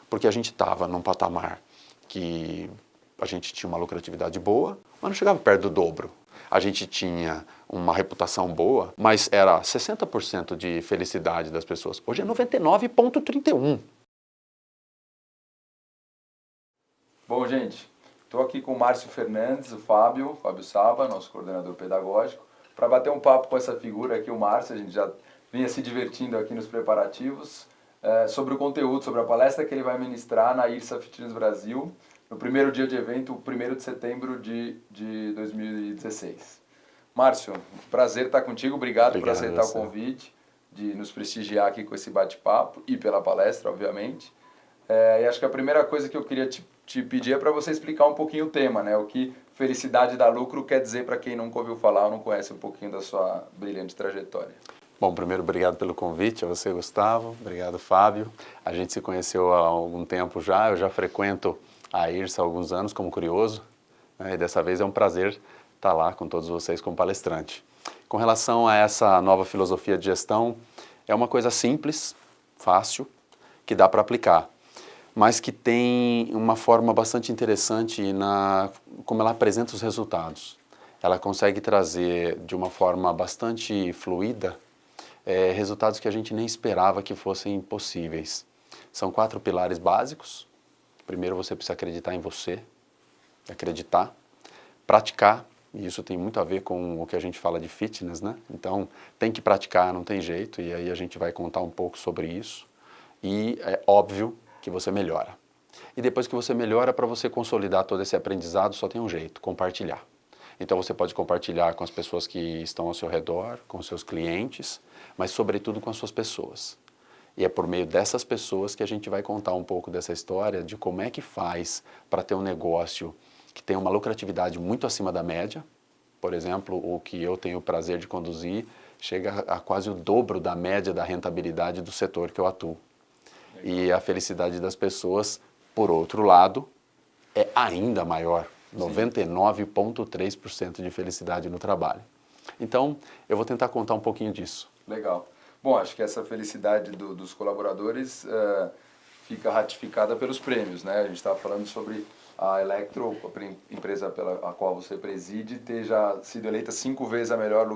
porque a gente estava num patamar que a gente tinha uma lucratividade boa, mas não chegava perto do dobro. A gente tinha uma reputação boa, mas era 60% de felicidade das pessoas. Hoje é 99,31%. Bom, gente, estou aqui com o Márcio Fernandes, o Fábio Saba, nosso coordenador pedagógico, para bater um papo com essa figura aqui, o Márcio. A gente já vinha se divertindo aqui nos preparativos, sobre o conteúdo, sobre a palestra que ele vai ministrar na IRSA Fitness Brasil, no primeiro dia de evento, 1º de setembro de 2016. Márcio, prazer estar contigo, obrigado por aceitar o convite, de nos prestigiar aqui com esse bate-papo e pela palestra, obviamente. E acho que a primeira coisa que eu queria te pedir é para você explicar um pouquinho o tema, né? O que felicidade dá lucro quer dizer para quem nunca ouviu falar ou não conhece um pouquinho da sua brilhante trajetória. Bom, primeiro, obrigado pelo convite, a você, Gustavo. Obrigado, Fábio. A gente se conheceu há algum tempo já, eu já frequento a IRSA há alguns anos como curioso, né? E dessa vez é um prazer estar lá com todos vocês como palestrante. Com relação a essa nova filosofia de gestão, é uma coisa simples, fácil, que dá para aplicar, mas que tem uma forma bastante interessante como ela apresenta os resultados. Ela consegue trazer de uma forma bastante fluida resultados que a gente nem esperava que fossem possíveis. São 4 pilares básicos. Primeiro, você precisa acreditar em você, acreditar, praticar, e isso tem muito a ver com o que a gente fala de fitness, né? Então, tem que praticar, não tem jeito, e aí a gente vai contar um pouco sobre isso. E é óbvio que você melhora. E depois que você melhora, para você consolidar todo esse aprendizado, só tem um jeito: compartilhar. Então você pode compartilhar com as pessoas que estão ao seu redor, com os seus clientes, mas sobretudo com as suas pessoas. E é por meio dessas pessoas que a gente vai contar um pouco dessa história de como é que faz para ter um negócio que tem uma lucratividade muito acima da média. Por exemplo, o que eu tenho o prazer de conduzir chega a quase o dobro da média da rentabilidade do setor que eu atuo. E a felicidade das pessoas, por outro lado, é ainda maior, 99,3% de felicidade no trabalho. Então, eu vou tentar contar um pouquinho disso. Legal. Bom, acho que essa felicidade dos colaboradores fica ratificada pelos prêmios, né? A gente estava falando sobre a Electro, a empresa pela qual você preside, ter já sido eleita 5 vezes a melhor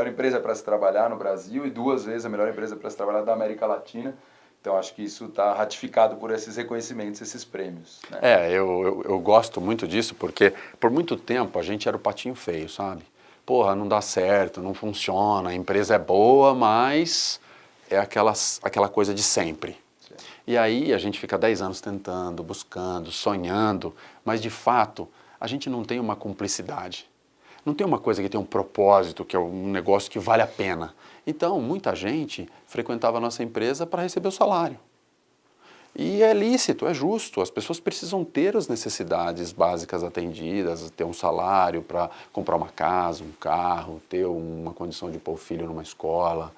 empresa para se trabalhar no Brasil e 2 vezes a melhor empresa para se trabalhar da América Latina. Então, acho que isso está ratificado por esses reconhecimentos, esses prêmios, né? Eu gosto muito disso porque, por muito tempo, a gente era o patinho feio, sabe? Porra, não dá certo, não funciona, a empresa é boa, mas é aquela coisa de sempre. Sim. E aí a gente fica 10 anos tentando, buscando, sonhando, mas, de fato, a gente não tem uma cumplicidade. Não tem uma coisa que tem um propósito, que é um negócio que vale a pena. Então, muita gente frequentava a nossa empresa para receber o salário. E é lícito, é justo, as pessoas precisam ter as necessidades básicas atendidas, ter um salário para comprar uma casa, um carro, ter uma condição de pôr o filho numa escola.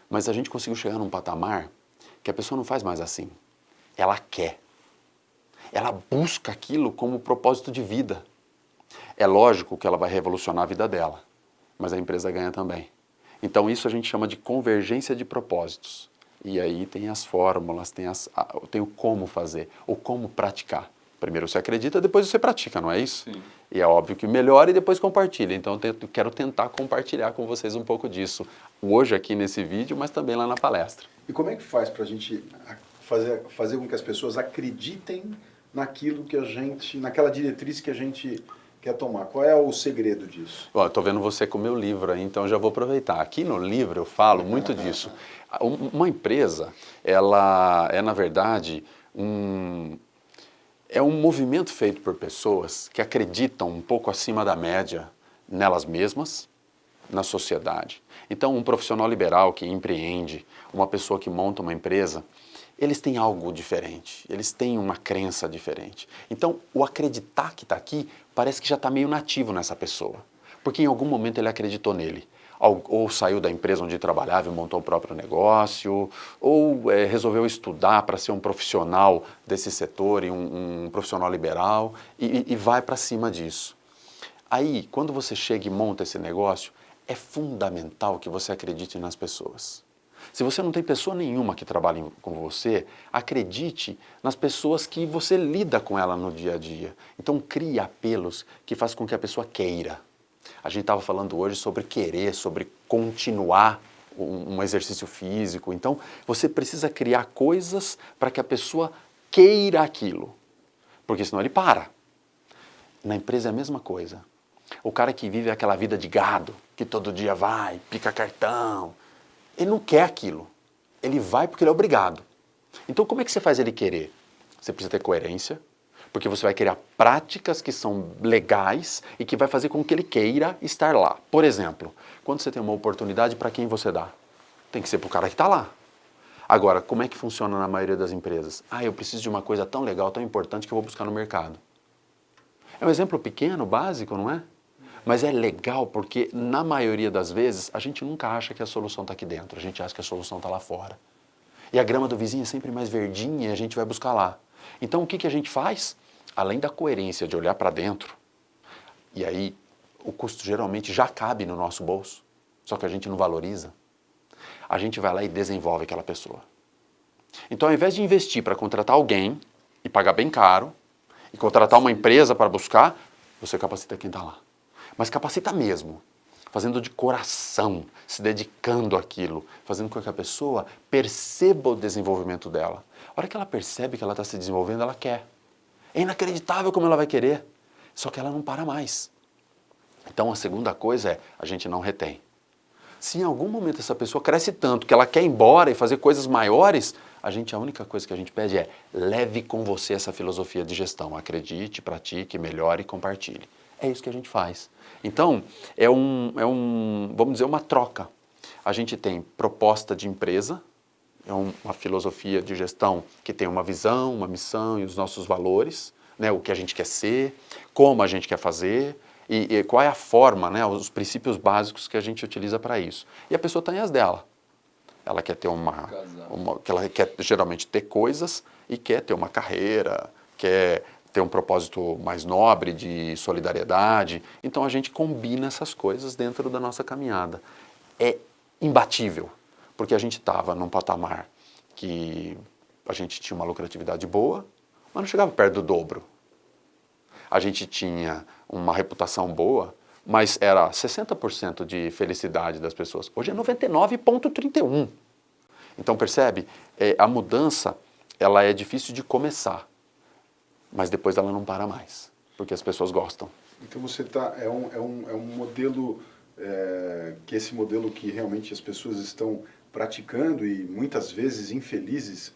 Mas a gente conseguiu chegar num patamar que a pessoa não faz mais assim. Ela quer. Ela busca aquilo como propósito de vida. É lógico que ela vai revolucionar a vida dela, mas a empresa ganha também. Então isso a gente chama de convergência de propósitos. E aí tem as fórmulas, tem o como fazer, o como praticar. Primeiro você acredita, depois você pratica, não é isso? Sim. E é óbvio que melhora e depois compartilha. Então eu quero tentar compartilhar com vocês um pouco disso, hoje aqui nesse vídeo, mas também lá na palestra. E como é que faz para a gente fazer com que as pessoas acreditem naquilo que naquela diretriz que a gente quer tomar? Qual é o segredo disso? Bom, eu estou vendo você com o meu livro aí, então já vou aproveitar. Aqui no livro eu falo muito disso. Uma empresa, ela é, na verdade, um movimento feito por pessoas que acreditam um pouco acima da média nelas mesmas, na sociedade. Então, um profissional liberal que empreende, uma pessoa que monta uma empresa, eles têm algo diferente, eles têm uma crença diferente. Então, o acreditar que está aqui parece que já está meio nativo nessa pessoa, porque em algum momento ele acreditou nele. Ou saiu da empresa onde trabalhava e montou o próprio negócio, ou resolveu estudar para ser um profissional desse setor, e um profissional liberal, e vai para cima disso. Aí, quando você chega e monta esse negócio, é fundamental que você acredite nas pessoas. Se você não tem pessoa nenhuma que trabalhe com você, acredite nas pessoas que você lida com ela no dia a dia. Então crie apelos que fazem com que a pessoa queira. A gente estava falando hoje sobre querer, sobre continuar um exercício físico. Então você precisa criar coisas para que a pessoa queira aquilo, porque senão ele para. Na empresa é a mesma coisa. O cara que vive aquela vida de gado, que todo dia vai, pica cartão, ele não quer aquilo. Ele vai porque ele é obrigado. Então como é que você faz ele querer? Você precisa ter coerência, porque você vai criar práticas que são legais e que vai fazer com que ele queira estar lá. Por exemplo, quando você tem uma oportunidade, para quem você dá? Tem que ser para o cara que está lá. Agora, como é que funciona na maioria das empresas? Eu preciso de uma coisa tão legal, tão importante que eu vou buscar no mercado. É um exemplo pequeno, básico, não é? Mas é legal porque, na maioria das vezes, a gente nunca acha que a solução está aqui dentro. A gente acha que a solução está lá fora. E a grama do vizinho é sempre mais verdinha e a gente vai buscar lá. Então, o que a gente faz? Além da coerência de olhar para dentro, e aí o custo geralmente já cabe no nosso bolso, só que a gente não valoriza, a gente vai lá e desenvolve aquela pessoa. Então, ao invés de investir para contratar alguém e pagar bem caro, e contratar uma empresa para buscar, você capacita quem está lá. Mas capacita mesmo, fazendo de coração, se dedicando àquilo, fazendo com que a pessoa perceba o desenvolvimento dela. A hora que ela percebe que ela está se desenvolvendo, ela quer. É inacreditável como ela vai querer, só que ela não para mais. Então a segunda coisa é, a gente não retém. Se em algum momento essa pessoa cresce tanto que ela quer ir embora e fazer coisas maiores, a única coisa que a gente pede é, leve com você essa filosofia de gestão. Acredite, pratique, melhore e compartilhe. É isso que a gente faz. Então, vamos dizer, uma troca. A gente tem proposta de empresa, é uma filosofia de gestão que tem uma visão, uma missão e os nossos valores, né, o que a gente quer ser, como a gente quer fazer e qual é a forma, né, os princípios básicos que a gente utiliza para isso. E a pessoa tem as dela. Ela quer ter ela quer geralmente ter coisas e quer ter uma carreira, quer ter um propósito mais nobre de solidariedade. Então a gente combina essas coisas dentro da nossa caminhada. É imbatível, porque a gente estava num patamar que a gente tinha uma lucratividade boa, mas não chegava perto do dobro. A gente tinha uma reputação boa, mas era 60% de felicidade das pessoas. Hoje é 99,31%. Então percebe? A mudança ela é difícil de começar, mas depois ela não para mais, porque as pessoas gostam. Então você é um modelo, que esse modelo que realmente as pessoas estão praticando e muitas vezes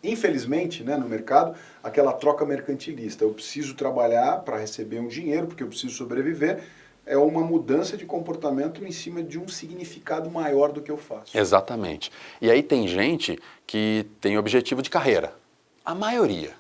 infelizmente, né, no mercado, aquela troca mercantilista. Eu preciso trabalhar para receber um dinheiro, porque eu preciso sobreviver. É uma mudança de comportamento em cima de um significado maior do que eu faço. Exatamente. E aí tem gente que tem objetivo de carreira. A maioria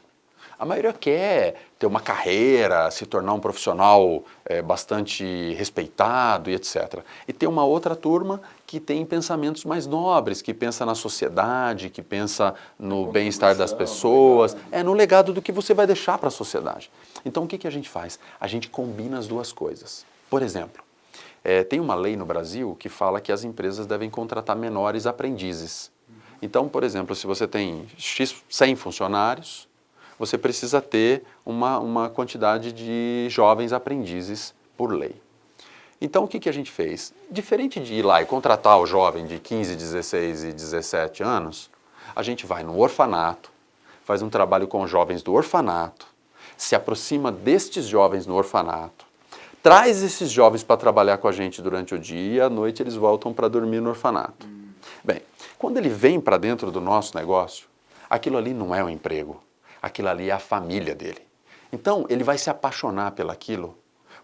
quer ter uma carreira, se tornar um profissional bastante respeitado e etc. E tem uma outra turma que tem pensamentos mais nobres, que pensa na sociedade, que pensa no bem-estar das pessoas, no legado do que você vai deixar para a sociedade. Então o que a gente faz? A gente combina as duas coisas. Por exemplo, tem uma lei no Brasil que fala que as empresas devem contratar menores aprendizes. Então, por exemplo, se você tem 100 funcionários, você precisa ter uma quantidade de jovens aprendizes por lei. Então, o que a gente fez? Diferente de ir lá e contratar o jovem de 15, 16 e 17 anos, a gente vai no orfanato, faz um trabalho com jovens do orfanato, se aproxima destes jovens no orfanato, traz esses jovens para trabalhar com a gente durante o dia e à noite eles voltam para dormir no orfanato. Bem, quando ele vem para dentro do nosso negócio, aquilo ali não é um emprego, aquilo ali é a família dele. Então, ele vai se apaixonar pelaquilo,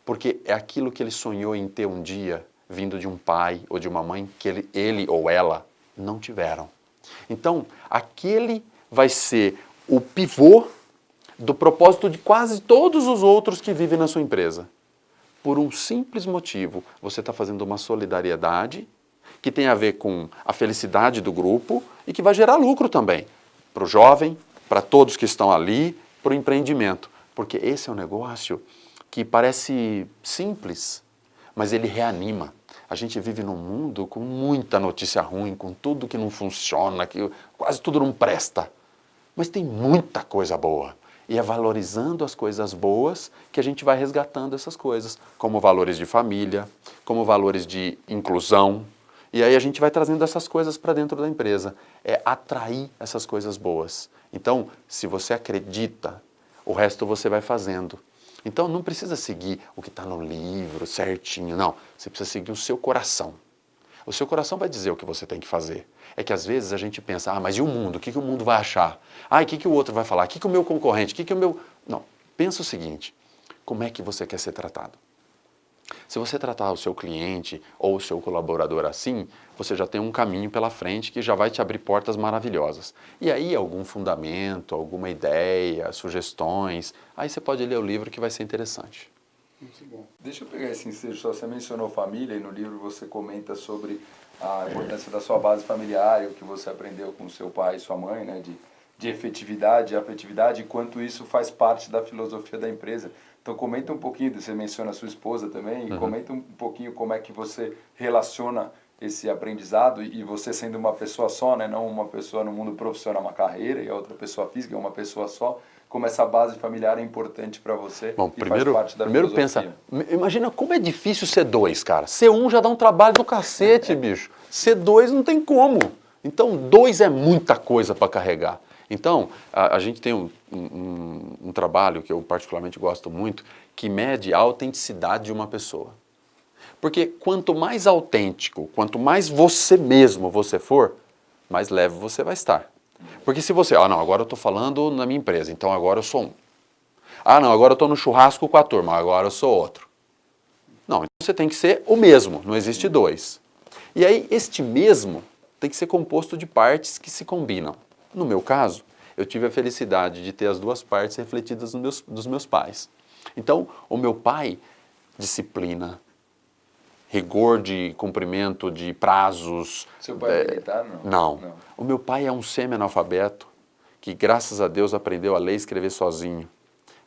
porque é aquilo que ele sonhou em ter um dia, vindo de um pai ou de uma mãe que ele ou ela não tiveram. Então, aquele vai ser o pivô do propósito de quase todos os outros que vivem na sua empresa. Por um simples motivo, você está fazendo uma solidariedade que tem a ver com a felicidade do grupo e que vai gerar lucro também para o jovem, para todos que estão ali, para o empreendimento. Porque esse é um negócio que parece simples, mas ele reanima. a gente vive num mundo com muita notícia ruim, com tudo que não funciona, que quase tudo não presta. Mas tem muita coisa boa. E é valorizando as coisas boas que a gente vai resgatando essas coisas, como valores de família, como valores de inclusão. E aí a gente vai trazendo essas coisas para dentro da empresa. É atrair essas coisas boas. Então, se você acredita, o resto você vai fazendo. Então, não precisa seguir o que está no livro certinho, não. Você precisa seguir o seu coração. O seu coração vai dizer o que você tem que fazer. É que às vezes a gente pensa, mas e o mundo? O que o mundo vai achar? O que o outro vai falar? O que o meu concorrente? O que o meu... Não, pensa o seguinte, como é que você quer ser tratado? Se você tratar o seu cliente ou o seu colaborador assim, você já tem um caminho pela frente que já vai te abrir portas maravilhosas. E aí algum fundamento, alguma ideia, sugestões, aí você pode ler o livro que vai ser interessante. Muito bom. Deixa eu pegar esse ensejo só. Você mencionou família e no livro você comenta sobre a importância da sua base familiar e o que você aprendeu com seu pai e sua mãe, né, de efetividade e afetividade, e quanto isso faz parte da filosofia da empresa. Então comenta um pouquinho, você menciona a sua esposa também, e comenta um pouquinho como é que você relaciona esse aprendizado e você sendo uma pessoa só, né, não uma pessoa no mundo profissional, uma carreira, e a outra pessoa física, uma pessoa só, como essa base familiar é importante para você. Bom, e faz parte da primeiro filosofia. pensa, imagina como é difícil ser dois, cara. Ser um já dá um trabalho do cacete, bicho. Ser dois não tem como. Então, dois é muita coisa para carregar. Então, a gente tem um trabalho que eu particularmente gosto muito, que mede a autenticidade de uma pessoa. Porque quanto mais autêntico, quanto mais você mesmo você for, mais leve você vai estar. Porque se você, não, agora eu estou falando na minha empresa, então agora eu sou um. Não, agora eu estou no churrasco com a turma, agora eu sou outro. Não, então você tem que ser o mesmo, não existe dois. E aí, este mesmo tem que ser composto de partes que se combinam. No meu caso, eu tive a felicidade de ter as duas partes refletidas dos meus pais. Então, o meu pai, disciplina, rigor de cumprimento de prazos. Seu pai é militar, não? Não. O meu pai é um semi-analfabeto que, graças a Deus, aprendeu a ler e escrever sozinho.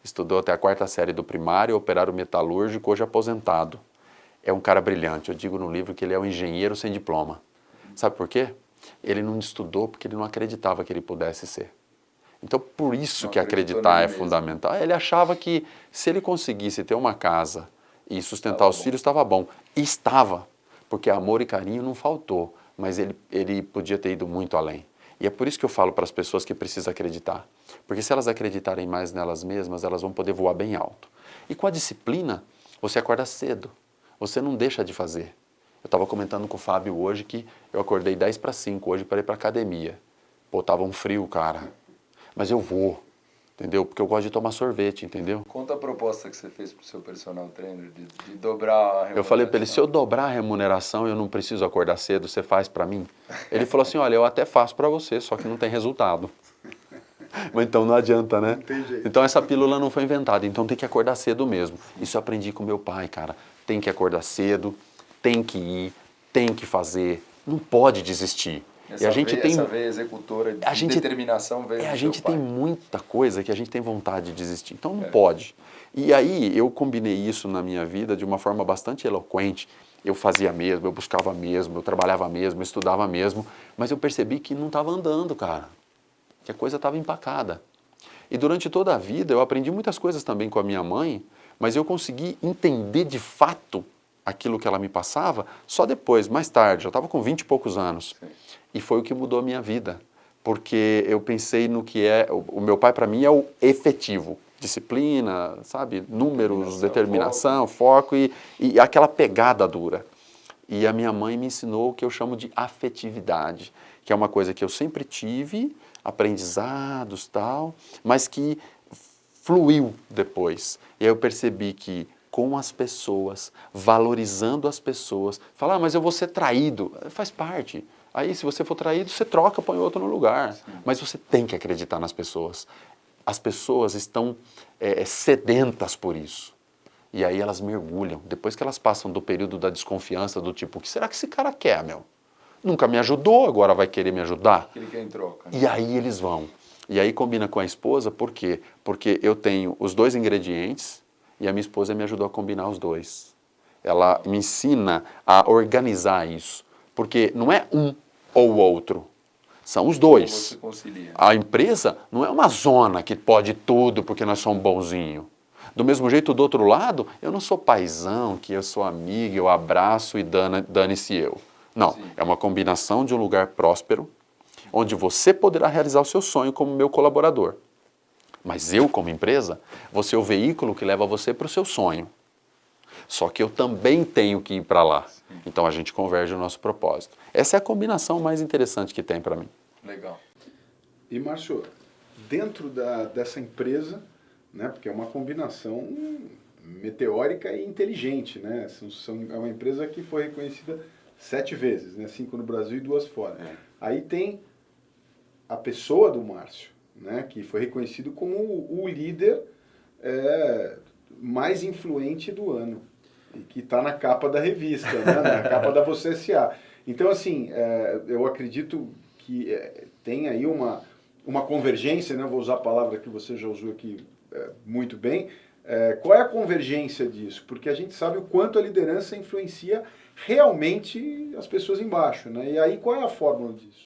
Estudou até a 4ª série do primário, operário metalúrgico, hoje aposentado. É um cara brilhante. Eu digo no livro que ele é um engenheiro sem diploma. Sabe por quê? Ele não estudou porque ele não acreditava que ele pudesse ser. Então, por isso Não que acreditar é fundamental. Ele achava que se ele conseguisse ter uma casa e sustentar os filhos, estava bom. E estava, porque amor e carinho não faltou, mas ele podia ter ido muito além. E é por isso que eu falo para as pessoas que precisam acreditar. Porque se elas acreditarem mais nelas mesmas, elas vão poder voar bem alto. E com a disciplina, você acorda cedo. Você não deixa de fazer. Eu estava comentando com o Fábio hoje que eu acordei 10:45 hoje para ir para a academia. Pô, tava um frio, cara. Mas eu vou, entendeu? Porque eu gosto de tomar sorvete, entendeu? Conta a proposta que você fez para o seu personal trainer de dobrar a remuneração. Eu falei para ele, se eu dobrar a remuneração e eu não preciso acordar cedo, você faz para mim? Ele falou assim, olha, eu até faço para você, só que não tem resultado. Mas então não adianta, né? Não tem jeito. Então essa pílula não foi inventada, então tem que acordar cedo mesmo. Isso eu aprendi com meu pai, cara. Tem que acordar cedo, tem que ir, tem que fazer, não pode desistir. Essa veia executora de determinação veio do A seu gente pai. tem muita coisa que a gente tem vontade de desistir, então não pode. E aí eu combinei isso na minha vida de uma forma bastante eloquente. Eu fazia mesmo, eu buscava mesmo, eu trabalhava mesmo, eu estudava mesmo, mas eu percebi que não estava andando, cara. Que a coisa estava empacada. E durante toda a vida eu aprendi muitas coisas também com a minha mãe, mas eu consegui entender de fato aquilo que ela me passava só depois, mais tarde. Eu estava com 20 e poucos anos. Sim. E foi o que mudou a minha vida. Porque eu pensei no que é... O meu pai, para mim, é o efetivo. Disciplina, sabe? Números, determinação, foco e aquela pegada dura. E a minha mãe me ensinou o que eu chamo de afetividade, que é uma coisa que eu sempre tive, aprendizados tal, mas que fluiu depois. E aí eu percebi que com as pessoas, valorizando as pessoas, falar, mas eu vou ser traído, faz parte. Aí se você for traído, você troca, põe outro no lugar. Sim. Mas você tem que acreditar nas pessoas. As pessoas estão sedentas por isso. E aí elas mergulham. Depois que elas passam do período da desconfiança, do tipo, o que será que esse cara quer, meu? Nunca me ajudou, agora vai querer me ajudar? O que ele quer em troca. Né? E aí eles vão. E aí combina com a esposa, por quê? Porque eu tenho os dois ingredientes e a minha esposa me ajudou a combinar os dois. ela me ensina a organizar isso. Porque não é um ou outro, são os dois. Você concilia. A empresa não é uma zona que pode tudo porque nós somos bonzinhos. Do mesmo jeito, do outro lado, eu não sou paizão, que eu sou amigo, eu abraço e dane-se eu. Não, Sim. é uma combinação de um lugar próspero, onde você poderá realizar o seu sonho como meu colaborador. Mas eu, como empresa, vou ser o veículo que leva você para o seu sonho. Só que eu também tenho que ir para lá. Então a gente converge o nosso propósito. Essa é a combinação mais interessante que tem para mim. Legal. E, Márcio, dentro dessa empresa, né, porque é uma combinação meteórica e inteligente, né? É uma empresa que foi reconhecida 7 vezes, né? 5 no Brasil e 2 fora. Aí tem a pessoa do Márcio, né, que foi reconhecido como o líder mais influente do ano, e que está na capa da revista, né, na capa da Você S.A. Então, assim, eu acredito que tem aí uma convergência, né, vou usar a palavra que você já usou aqui muito bem. Qual é a convergência disso? Porque a gente sabe o quanto a liderança influencia realmente as pessoas embaixo, né? E aí, qual é a fórmula disso?